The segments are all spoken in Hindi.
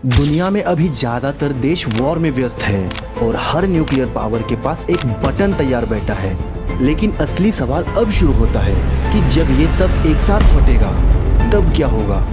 दुनिया में अभी ज्यादातर देश वॉर में व्यस्त है और हर न्यूक्लियर पावर के पास एक बटन तैयार बैठा है। लेकिन असली सवाल अब शुरू होता है कि जब ये सब एक साथ फटेगा तब क्या होगा।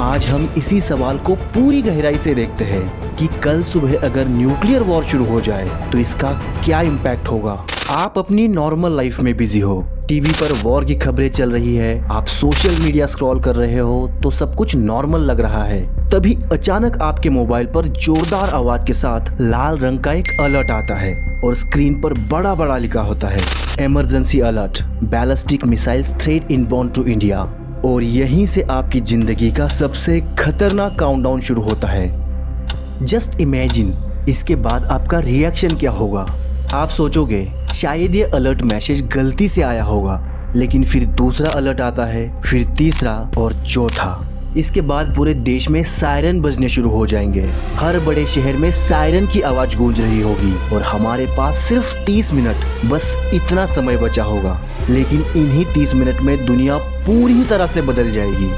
आज हम इसी सवाल को पूरी गहराई से देखते हैं कि कल सुबह अगर न्यूक्लियर वॉर शुरू हो जाए तो इसका क्या इम्पैक्ट होगा। आप अपनी नॉर्मल लाइफ में बिजी हो, टीवी पर वॉर की खबरें चल रही है, आप सोशल मीडिया स्क्रॉल कर रहे हो तो सब कुछ नॉर्मल लग रहा है। तभी अचानक आपके मोबाइल पर जोरदार आवाज के साथ लाल रंग का एक अलर्ट आता है और स्क्रीन पर बड़ा बड़ा लिखा होता है, emergency alert, ballistic missiles threat inbound to India. और यहीं से आपकी जिंदगी का सबसे खतरनाक काउंटडाउन शुरू होता है। जस्ट इमेजिन, इसके बाद आपका रिएक्शन क्या होगा। आप सोचोगे शायद ये अलर्ट मैसेज गलती से आया होगा, लेकिन फिर दूसरा अलर्ट आता है, फिर तीसरा और चौथा। इसके बाद पूरे देश में सायरन बजने शुरू हो जाएंगे। हर बड़े शहर में सायरन की आवाज गूंज रही होगी और हमारे पास सिर्फ 30 मिनट, बस इतना समय बचा होगा। लेकिन इन्हीं 30 मिनट में दुनिया पूरी तरह से बदल जाएगी।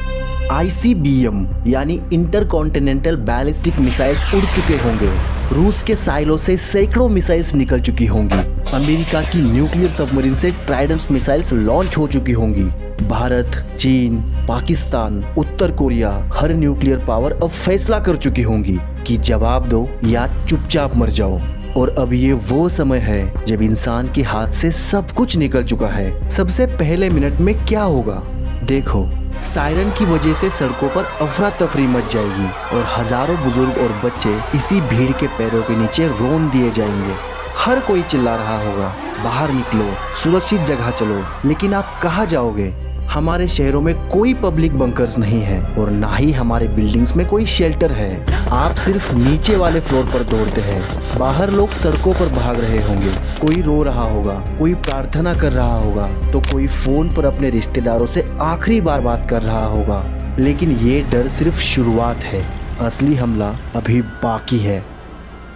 ICBM यानी इंटरकॉन्टिनेंटल बैलिस्टिक मिसाइल्स उड़ चुके होंगे। रूस के साइलों से सैकड़ों मिसाइल्स निकल चुकी होंगी। अमेरिका की न्यूक्लियर सबमरीन से ट्राइडेंट मिसाइल्स लॉन्च हो चुकी होंगी। भारत, चीन, पाकिस्तान, उत्तर कोरिया, हर न्यूक्लियर पावर अब फैसला कर चुकी होंगी कि जवाब दो या चुपचाप मर जाओ। और अब ये वो समय है जब इंसान के हाथ से सब कुछ निकल चुका है। सबसे पहले मिनट में क्या होगा, देखो। सायरन की वजह से सड़कों पर अफरा तफरी मच जाएगी और हजारों बुजुर्ग और बच्चे इसी भीड़ के पैरों के नीचे रोन दिए जाएंगे। हर कोई चिल्ला रहा होगा, बाहर निकलो, सुरक्षित जगह चलो। लेकिन आप कहाँ जाओगे? हमारे शहरों में कोई पब्लिक बंकर्स नहीं है और ना ही हमारे बिल्डिंग्स में कोई शेल्टर है। आप सिर्फ नीचे वाले फ्लोर पर दौड़ते हैं। बाहर लोग सड़कों पर भाग रहे होंगे, कोई रो रहा होगा, कोई प्रार्थना कर रहा होगा, तो कोई फोन पर अपने रिश्तेदारों से आखिरी बार बात कर रहा होगा। लेकिन ये डर सिर्फ शुरुआत है, असली हमला अभी बाकी है।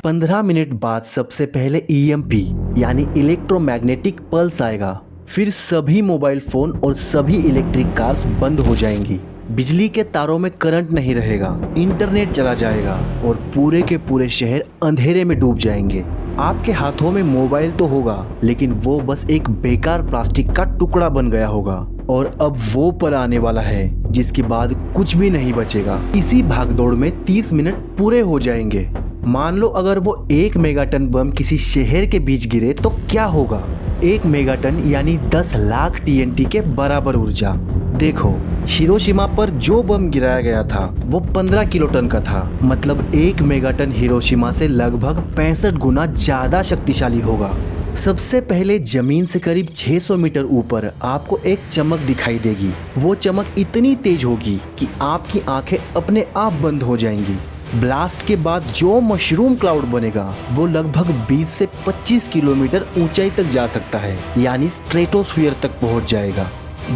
15 मिनट बाद सबसे पहले EMP यानी इलेक्ट्रोमैग्नेटिक पल्स आएगा। फिर सभी मोबाइल फोन और सभी इलेक्ट्रिक कार्स बंद हो जाएंगी। बिजली के तारों में करंट नहीं रहेगा, इंटरनेट चला जाएगा और पूरे के पूरे शहर अंधेरे में डूब जाएंगे। आपके हाथों में मोबाइल तो होगा, लेकिन वो बस एक बेकार प्लास्टिक का टुकड़ा बन गया होगा। और अब वो पल आने वाला है जिसके बाद कुछ भी नहीं बचेगा। इसी भागदौड़ में 30 मिनट पूरे हो जाएंगे। मान लो अगर वो 1 मेगाटन बम किसी शहर के बीच गिरे तो क्या होगा। 1 मेगाटन यानी 10 लाख TNT के बराबर ऊर्जा। देखो, हिरोशिमा पर जो बम गिराया गया था वो 15 किलोटन का था। मतलब 1 मेगाटन हिरोशिमा से लगभग 65 गुना ज्यादा शक्तिशाली होगा। सबसे पहले जमीन से करीब 600 मीटर ऊपर आपको एक चमक दिखाई देगी। वो चमक इतनी तेज होगी कि आपकी आंखें अपने आप बंद हो जाएंगी। ब्लास्ट के बाद जो मशरूम क्लाउड बनेगा वो लगभग 20 से 25 किलोमीटर ऊंचाई तक जा सकता है, यानी स्ट्रेटोस्फीयर तक पहुंच जाएगा।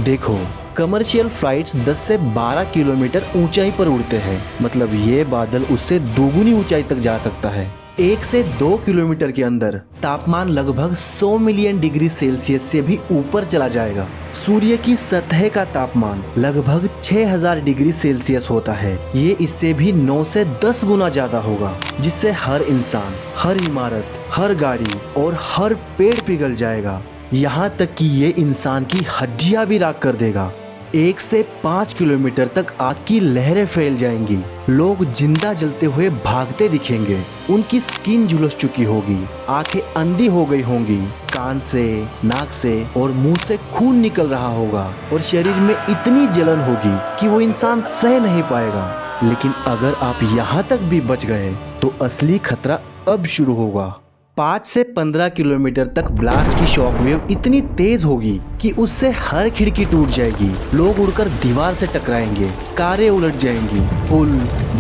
देखो, कमर्शियल फ्लाइट्स 10 से 12 किलोमीटर ऊंचाई पर उड़ते हैं, मतलब ये बादल उससे दोगुनी ऊंचाई तक जा सकता है। 1 से 2 किलोमीटर के अंदर तापमान लगभग 100 मिलियन डिग्री सेल्सियस से भी ऊपर चला जाएगा। सूर्य की सतह का तापमान लगभग 6000 डिग्री सेल्सियस होता है। ये इससे भी 9 से 10 गुना ज्यादा होगा, जिससे हर इंसान, हर इमारत, हर गाड़ी और हर पेड़ पिघल जाएगा। यहाँ तक कि ये इंसान की हड्डियां भी राख कर देगा। 1 से 5 किलोमीटर तक आग की लहरें फैल जाएंगी। लोग जिंदा जलते हुए भागते दिखेंगे। उनकी स्किन झुलस चुकी होगी, आंखें अंधी हो गई होंगी, कान से, नाक से और मुंह से खून निकल रहा होगा और शरीर में इतनी जलन होगी कि वो इंसान सह नहीं पाएगा। लेकिन अगर आप यहाँ तक भी बच गए तो असली खतरा अब शुरू होगा। 5 से 15 किलोमीटर तक ब्लास्ट की शॉकवेव इतनी तेज होगी कि उससे हर खिड़की टूट जाएगी। लोग उड़कर दीवार से टकराएंगे, कारें उलट जाएंगी, पुल,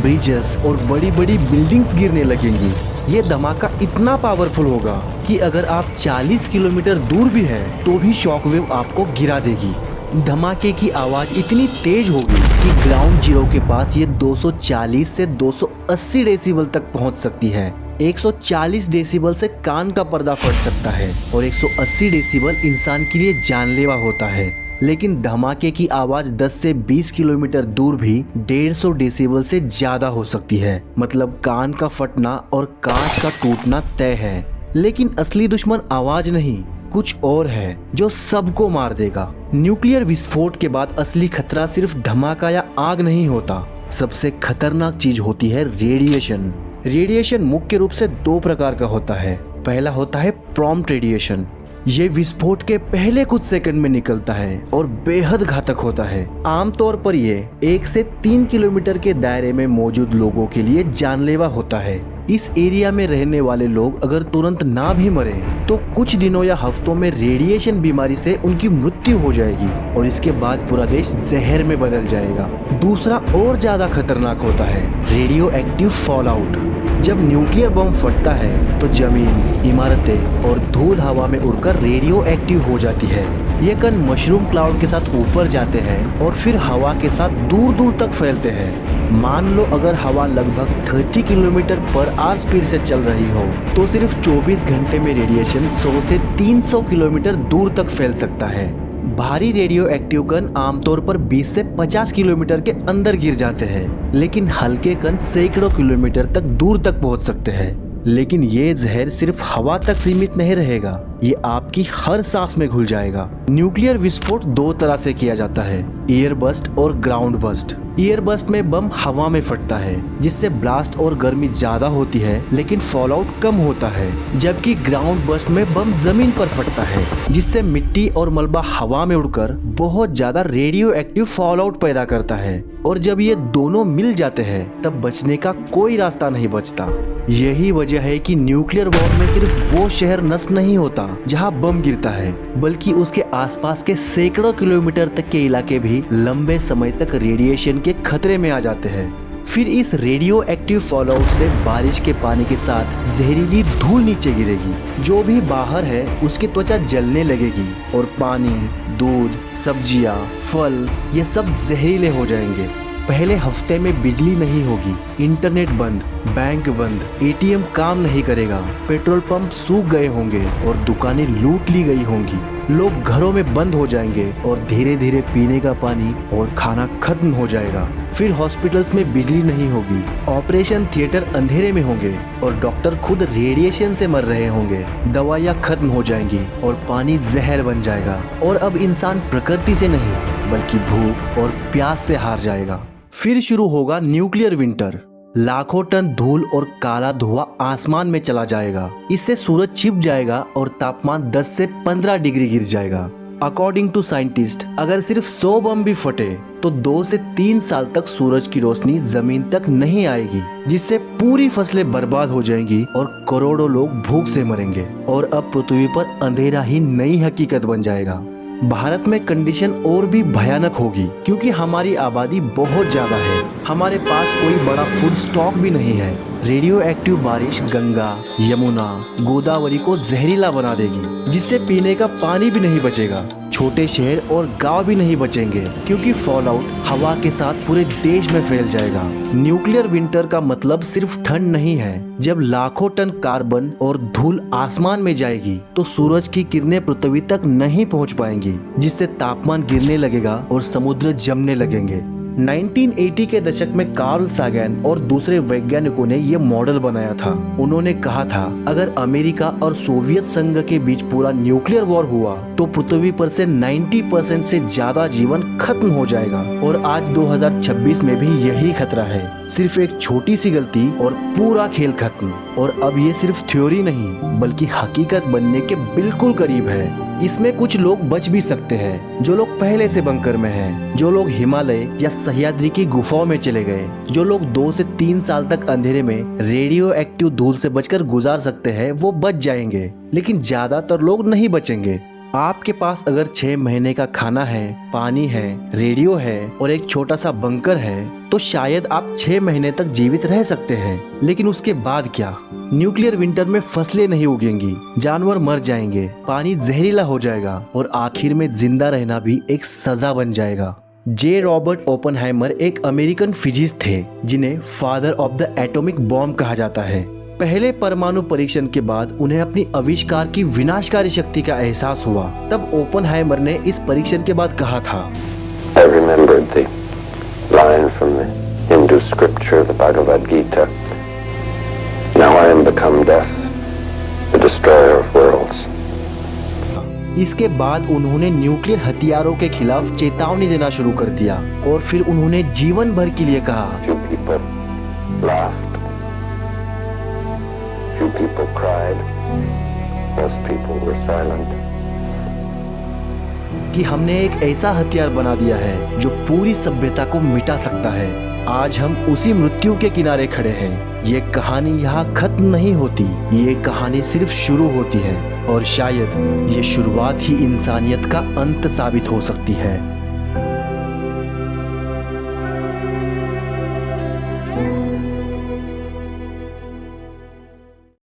ब्रिजेस और बड़ी बड़ी बिल्डिंग्स गिरने लगेंगी। ये धमाका इतना पावरफुल होगा कि अगर आप 40 किलोमीटर दूर भी है तो भी शॉकवेव आपको गिरा देगी। धमाके की आवाज इतनी तेज होगी कि ग्राउंड जीरो के पास ये 240 से 280 डेसिबल तक पहुंच सकती है। 140 डेसिबल से कान का पर्दा फट सकता है और 180 डेसिबल इंसान के लिए जानलेवा होता है। लेकिन धमाके की आवाज 10 से 20 किलोमीटर दूर भी 150 डेसिबल से ज्यादा हो सकती है। मतलब कान का फटना और कांच का टूटना तय है। लेकिन असली दुश्मन आवाज नहीं, कुछ और है जो सबको मार देगा। न्यूक्लियर विस्फोट के बाद असली खतरा सिर्फ धमाका या आग नहीं होता, सबसे खतरनाक चीज होती है रेडिएशन। रेडिएशन मुख्य रूप से 2 प्रकार का होता है। पहला होता है प्रॉम्प्ट रेडिएशन। ये विस्फोट के पहले कुछ सेकंड में निकलता है और बेहद घातक होता है। आमतौर पर ये 1 से 3 किलोमीटर के दायरे में मौजूद लोगों के लिए जानलेवा होता है। इस एरिया में रहने वाले लोग अगर तुरंत ना भी मरे तो कुछ दिनों या हफ्तों में रेडिएशन बीमारी से उनकी मृत्यु हो जाएगी और इसके बाद पूरा देश जहर में बदल जाएगा। दूसरा और ज्यादा खतरनाक होता है रेडियो एक्टिव फॉलआउट। जब न्यूक्लियर बम फटता है तो जमीन, इमारतें और धूल हवा में उड़कर रेडियो एक्टिव हो जाती है। ये कण मशरूम क्लाउड के साथ ऊपर जाते हैं और फिर हवा के साथ दूर दूर तक फैलते हैं। मान लो अगर हवा लगभग 30 किलोमीटर पर आवर स्पीड से चल रही हो तो सिर्फ 24 घंटे में रेडिएशन 100 से 300 किलोमीटर दूर तक फैल सकता है। भारी रेडियो एक्टिव कण आमतौर पर 20 से 50 किलोमीटर के अंदर गिर जाते हैं, लेकिन हल्के कण सैकड़ों किलोमीटर तक दूर तक पहुंच सकते हैं। लेकिन ये जहर सिर्फ हवा तक सीमित नहीं रहेगा, ये आपकी हर सांस में घुल जाएगा। न्यूक्लियर विस्फोट 2 तरह से किया जाता है, एयर बस्ट और ग्राउंड बस्ट। एयर बस्ट में बम हवा में फटता है जिससे ब्लास्ट और गर्मी ज्यादा होती है लेकिन फॉलआउट कम होता है, जबकि ग्राउंड बस्ट में बम जमीन पर फटता है जिससे मिट्टी और मलबा हवा में उड़कर बहुत ज्यादा रेडियो एक्टिव फॉलआउट पैदा करता है। और जब ये दोनों मिल जाते हैं तब बचने का कोई रास्ता नहीं बचता। यही वजह है कि न्यूक्लियर वॉर में सिर्फ वो शहर नष्ट नहीं होता जहां बम गिरता है, बल्कि उसके आसपास के सैकड़ों किलोमीटर तक के इलाके भी लंबे समय तक रेडिएशन के खतरे में आ जाते हैं। फिर इस रेडियो एक्टिव फॉलआउट से बारिश के पानी के साथ जहरीली धूल नीचे गिरेगी। जो भी बाहर है उसकी त्वचा जलने लगेगी और पानी, दूध, सब्जियां, फल ये सब जहरीले हो जाएंगे। पहले हफ्ते में बिजली नहीं होगी, इंटरनेट बंद, बैंक बंद, एटीएम काम नहीं करेगा, पेट्रोल पंप सूख गए होंगे और दुकानें लूट ली गई होंगी। लोग घरों में बंद हो जाएंगे और धीरे धीरे पीने का पानी और खाना खत्म हो जाएगा। फिर हॉस्पिटल्स में बिजली नहीं होगी, ऑपरेशन थिएटर अंधेरे में होंगे और डॉक्टर खुद रेडिएशन से मर रहे होंगे। दवाइयाँ खत्म हो जाएंगी और पानी जहर बन जाएगा और अब इंसान प्रकृति से नहीं बल्कि भूख और प्यास से हार जाएगा। फिर शुरू होगा न्यूक्लियर विंटर। लाखों टन धूल और काला धुआं आसमान में चला जाएगा। इससे सूरज छिप जाएगा और तापमान 10 से 15 डिग्री गिर जाएगा। अकॉर्डिंग टू साइंटिस्ट, अगर सिर्फ 100 बम भी फटे तो 2 से 3 साल तक सूरज की रोशनी जमीन तक नहीं आएगी, जिससे पूरी फसलें बर्बाद हो जाएंगी और करोड़ों लोग भूख से मरेंगे और अब पृथ्वी पर अंधेरा ही नई हकीकत बन जाएगा। भारत में कंडीशन और भी भयानक होगी क्योंकि हमारी आबादी बहुत ज्यादा है, हमारे पास कोई बड़ा फूड स्टॉक भी नहीं है। रेडियो एक्टिव बारिश गंगा, यमुना, गोदावरी को जहरीला बना देगी, जिससे पीने का पानी भी नहीं बचेगा। छोटे शहर और गांव भी नहीं बचेंगे क्योंकि फॉलआउट हवा के साथ पूरे देश में फैल जाएगा। न्यूक्लियर विंटर का मतलब सिर्फ ठंड नहीं है। जब लाखों टन कार्बन और धूल आसमान में जाएगी तो सूरज की किरणें पृथ्वी तक नहीं पहुंच पाएंगी, जिससे तापमान गिरने लगेगा और समुद्र जमने लगेंगे। 1980 के दशक में कार्ल सागन और दूसरे वैज्ञानिकों ने ये मॉडल बनाया था। उन्होंने कहा था अगर अमेरिका और सोवियत संघ के बीच पूरा न्यूक्लियर वॉर हुआ तो पृथ्वी पर से 90% से ज्यादा जीवन खत्म हो जाएगा। और आज 2026 में भी यही खतरा है। सिर्फ एक छोटी सी गलती और पूरा खेल खत्म। और अब ये सिर्फ थ्योरी नहीं बल्कि हकीकत बनने के बिल्कुल करीब है। इसमें कुछ लोग बच भी सकते हैं, जो लोग पहले से बंकर में हैं, जो लोग हिमालय या सह्याद्री की गुफाओं में चले गए, जो लोग 2 से 3 साल तक अंधेरे में रेडियो एक्टिव धूल से बचकर गुजार सकते हैं, वो बच जाएंगे। लेकिन ज्यादातर लोग नहीं बचेंगे। आपके पास अगर 6 महीने का खाना है, पानी है, रेडियो है और एक छोटा सा बंकर है तो शायद आप 6 महीने तक जीवित रह सकते हैं। लेकिन उसके बाद क्या? न्यूक्लियर विंटर में फसलें नहीं उगेंगी, जानवर मर जाएंगे, पानी जहरीला हो जाएगा और आखिर में जिंदा रहना भी एक सजा बन जाएगा। जे रॉबर्ट ओपेनहाइमर एक अमेरिकन फिजिस्ट थे जिन्हें father of the atomic bomb कहा जाता है। पहले परमाणु परीक्षण के बाद उन्हें अपनी आविष्कार की विनाशकारी शक्ति का एहसास हुआ। तब ओपेनहाइमर ने इस परीक्षण के बाद कहा था, I remembered the line from the Hindu scripture, the Bhagavad Gita. Now I am become death, the destroyer of worlds. इसके बाद उन्होंने न्यूक्लियर हथियारों के खिलाफ चेतावनी देना शुरू कर दिया और फिर उन्होंने जीवन भर के लिए कहा, Few people laughed, few people cried, most people were silent. कि हमने एक ऐसा हथियार बना दिया है जो पूरी सभ्यता को मिटा सकता है। आज हम उसी मृत्यु के किनारे खड़े हैं। ये कहानी यहाँ खत्म नहीं होती, ये कहानी सिर्फ शुरू होती है और शायद ये शुरुआत ही इंसानियत का अंत साबित हो सकती है।